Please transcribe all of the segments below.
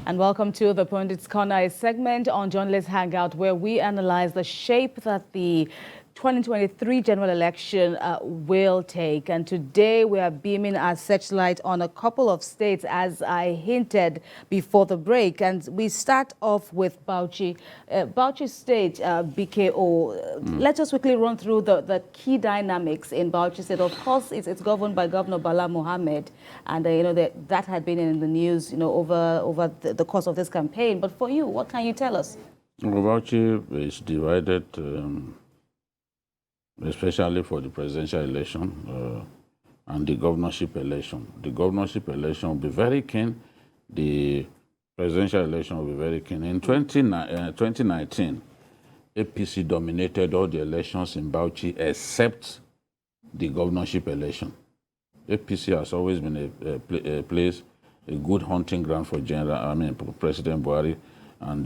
And welcome to the Pundit's Corner, a segment on Journalists Hangout where we analyze the shape that the 2023 general election will take. And today we are beaming our searchlight on a couple of states, as I hinted before the break. And we start off with Bauchi. Bauchi State, BKO. Let's just quickly run through the key dynamics in Bauchi State. Of course, it's governed by Governor Bala Mohammed. And, that had been in the news, over the course of this campaign. But for you, what can you tell us? Well, Bauchi is divided, especially for the presidential election and the governorship election. The governorship election will be very keen. The presidential election will be very keen. In 2019, APC dominated all the elections in Bauchi except the governorship election. APC has always been a place, a good hunting ground for President Buhari, and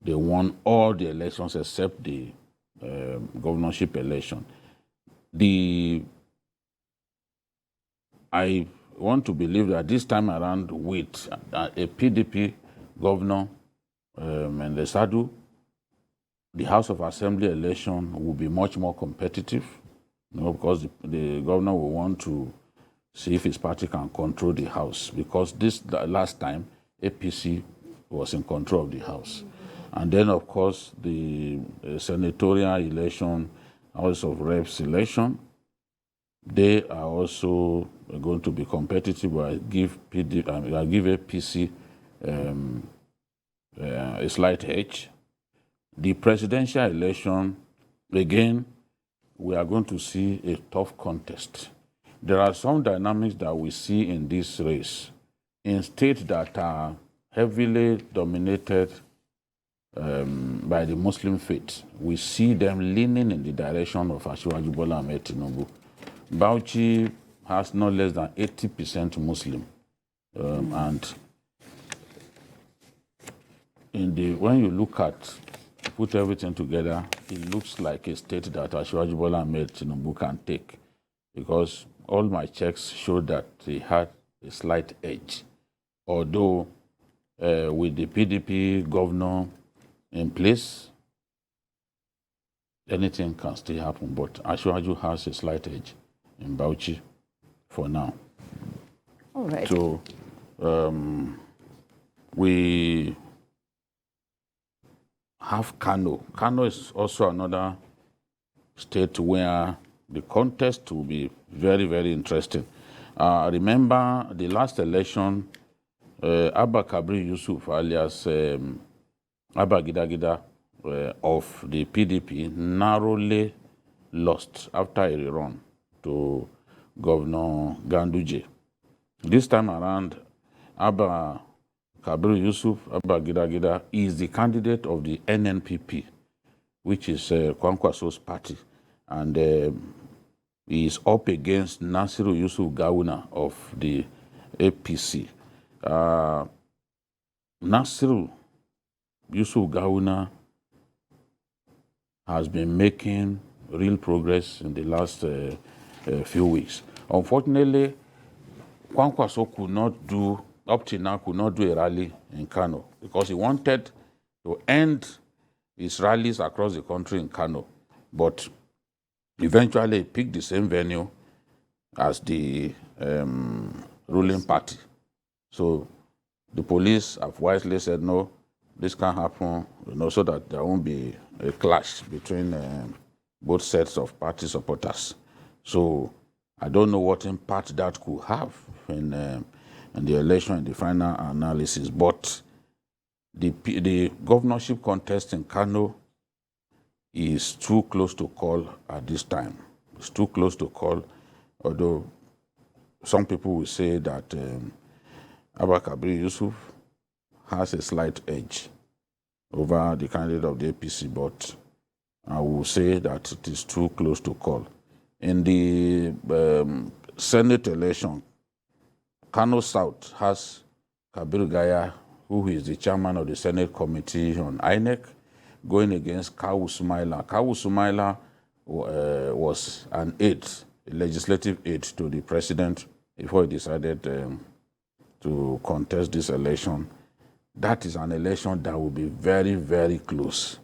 they won all the elections except the governorship election. I want to believe that this time around, with a PDP governor and the SADU, the House of Assembly election will be much more competitive, because the governor will want to see if his party can control the House, because the last time APC was in control of the House. And then, of course, the senatorial election, House of Reps election, they are also going to be competitive. I give APC a slight edge. The presidential election, again, we are going to see a tough contest. There are some dynamics that we see in this race in states that are heavily dominated by the Muslim faith. We see them leaning in the direction of Asiwaju Bola Ahmed Tinubu. Bauchi has no less than 80% Muslim, and when you look at, put everything together, it looks like a state that Asiwaju Bola Ahmed Tinubu can take, because all my checks show that he had a slight edge. Although with the PDP governor in place, anything can still happen. But Asiwaju has a slight edge in Bauchi for now. All right. So we have Kano. Kano is also another state where the contest will be very, very interesting. Remember the last election, Abba Kabir Yusuf, alias Abba Gidagida of the PDP, narrowly lost after a rerun to Governor Ganduje. This time around, Abba Kabir Yusuf, Abba Gidagida, is the candidate of the NNPP, which is Kwankwaso's party, and he is up against Nasiru Yusuf Gawuna of the APC. Nasiru Yusuf Gawuna has been making real progress in the last few weeks. Unfortunately, Kwankwaso could not do a rally in Kano because he wanted to end his rallies across the country in Kano, but eventually he picked the same venue as the ruling party. So the police have wisely said, no, this can't happen, so that there won't be a clash between both sets of party supporters. So I don't know what impact that could have in the election and the final analysis, but the governorship contest in Kano is too close to call at this time. It's too close to call, although some people will say that Abba Kabir Yusuf has a slight edge over the candidate of the APC, but I will say that it is too close to call. In the Senate election, Kano South has Kabir Gaya, who is the chairman of the Senate Committee on INEC, going against Kawu Sumaila. Kawu Sumaila was an aide, a legislative aide to the president before he decided to contest this election. that is an election that will be very, very close.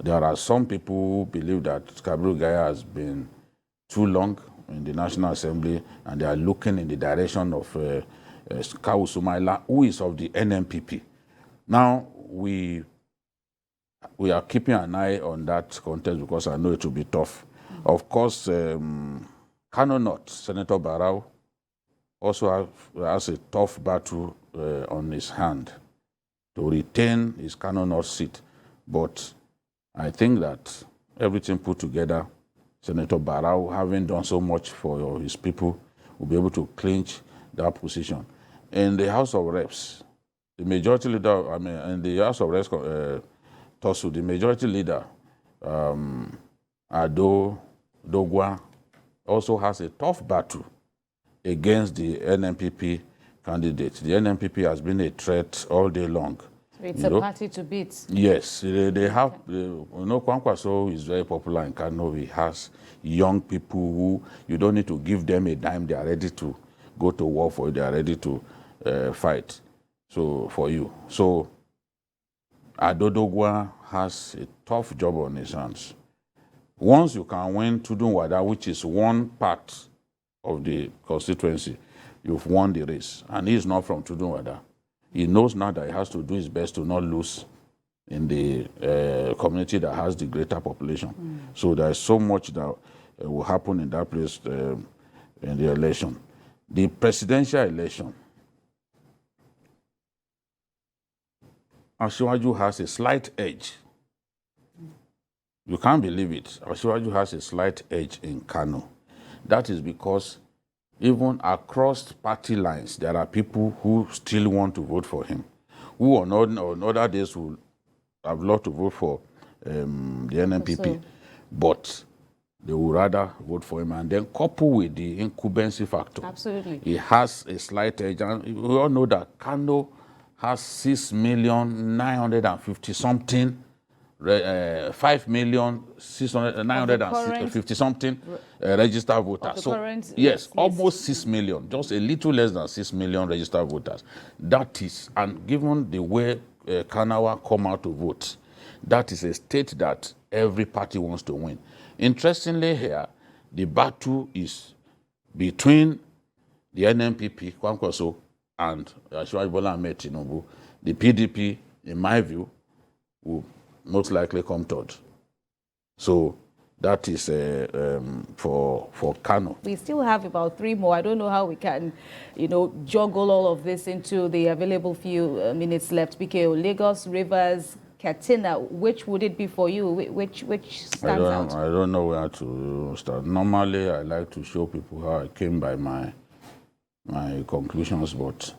There are some people who believe that Kabiru Gaya has been too long in the National Assembly, and they are looking in the direction of Kawu Sumaila, who is of the NNPP. Now, we are keeping an eye on that contest because I know it will be tough. Of course, Kano North, Senator Barau, also has a tough battle on his hand to retain his Kano North seat. But I think that everything put together, Senator Barau, having done so much for his people, will be able to clinch that position. In the House of Reps, the majority leader, in the House of Reps, Tosu, the majority leader, Ado Dogwa, also has a tough battle against the NNPP candidate. The NNPP has been a threat all day long. So it's a party to beat. Yes, they have, Kwankwaso is very popular in Kano. He has young people who, you don't need to give them a dime, they are ready to go to war for you, they are ready to fight for you. So Adodogwa has a tough job on his hands. Once you can win Tudunwada, which is one part of the constituency, you've won the race. And he is not from Tudunwada. He knows now that he has to do his best to not lose in the community that has the greater population. So there's so much that will happen in that place in the election. The presidential election, Asiwaju has a slight edge. You can't believe it. Asiwaju has a slight edge in Kano. That is because even across party lines, there are people who still want to vote for him, who on other days will have loved to vote for the NNPP, but they would rather vote for him. And then coupled with the incumbency factor, absolutely, he has a slight edge. And we all know that Kano has 6,950 something 5,950 something registered voters. So yes, almost 6 million, just a little less than 6 million registered voters. That is, and given the way Kanawa come out to vote, that is a state that every party wants to win. Interestingly here, the battle is between the NNPP, Kwankwaso, and Asiwaju Bola Ahmed Tinubu. The PDP, in my view, will most likely come third. So that is for Kano. We still have about 3 more. I don't know how we can, juggle all of this into the available few minutes left. BKO, Lagos, Rivers, Katsina. Which would it be for you? Which stands out? I don't know where to start. Normally, I like to show people how I came by my conclusions, but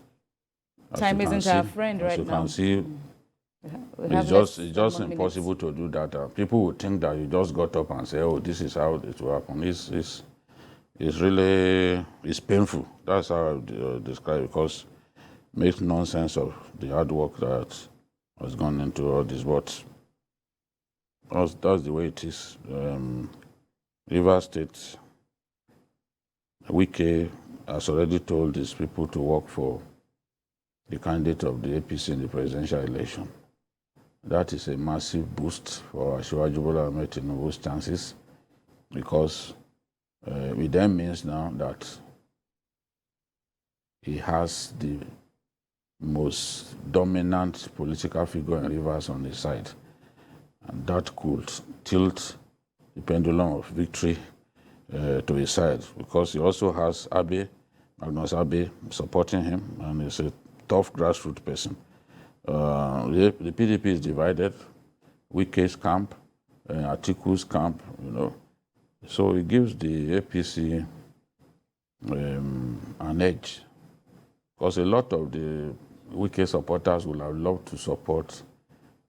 time isn't our friend right now. As you can see, it's just impossible to do that. People would think that you just got up and say, "Oh, this is how it will happen." It's really painful. That's how I describe it, because it makes nonsense of the hard work that has gone into all this. But that's the way it is. Rivers State, Wike has already told these people to work for the candidate of the APC in the presidential election. That is a massive boost for Asiwaju Bola Ahmed Tinubu's chances, because it then means now that he has the most dominant political figure in Rivers on his side. And that could tilt the pendulum of victory to his side, because he also has Magnus Abe, supporting him, and he's a tough grassroots person. The PDP is divided, Wike's camp, Atiku's camp, So it gives the APC an edge, because a lot of the Wike supporters will have loved to support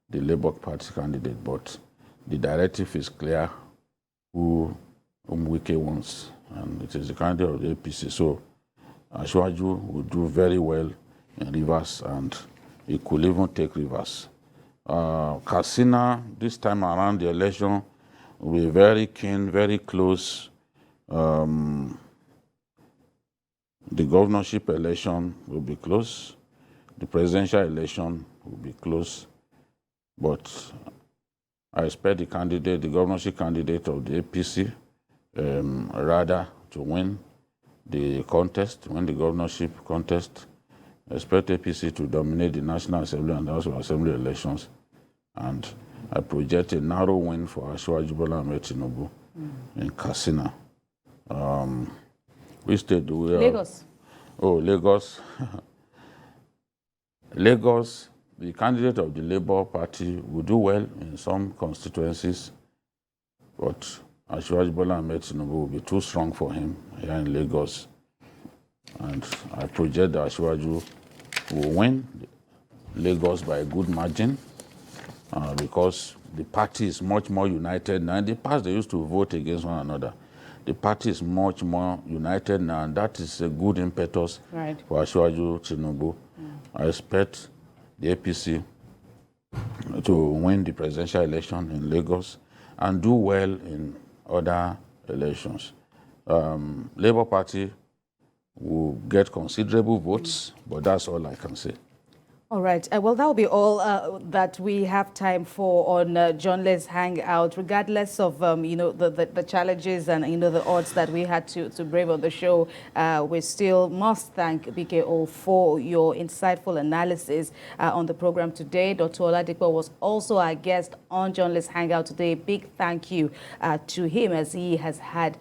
the Labour Party candidate, but the directive is clear whom Wike wants, and it is the candidate of the APC. So Asiwaju will do very well in Rivers, and he could even take Rivers. Katsina, this time around the election, will be very keen, very close. The governorship election will be close. The presidential election will be close. But I expect the governorship candidate of the APC, rather to win the contest, win the governorship contest. I expect APC to dominate the National Assembly and House of Assembly elections. And I project a narrow win for Asiwaju Bola Ahmed Tinubu in Katsina. Which state do we have? Lagos. Oh, Lagos. Lagos, the candidate of the Labour Party will do well in some constituencies, but Asiwaju Bola Ahmed Tinubu will be too strong for him here in Lagos. And I project that Asiwaju will win Lagos by a good margin because the party is much more united now. In the past, they used to vote against one another. The party is much more united now, and that is a good impetus for Asiwaju Tinubu. I expect the APC to win the presidential election in Lagos and do well in other elections. Labour Party will get considerable votes, but that's all I can say. All right. Well, that will be all that we have time for on Journalists Hangout, regardless of, the challenges and, the odds that we had to brave on the show. We still must thank BKO for your insightful analysis on the program today. Dr. Oladipo was also our guest on Journalists Hangout today. Big thank you to him as he has had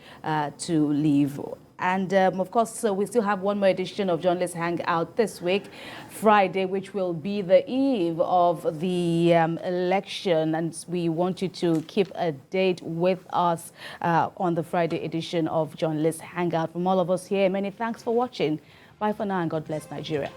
to leave. And of course, we still have one more edition of Journalists Hangout this week, Friday, which will be the eve of the election. And we want you to keep a date with us on the Friday edition of Journalists Hangout. From all of us here, many thanks for watching. Bye for now and God bless Nigeria.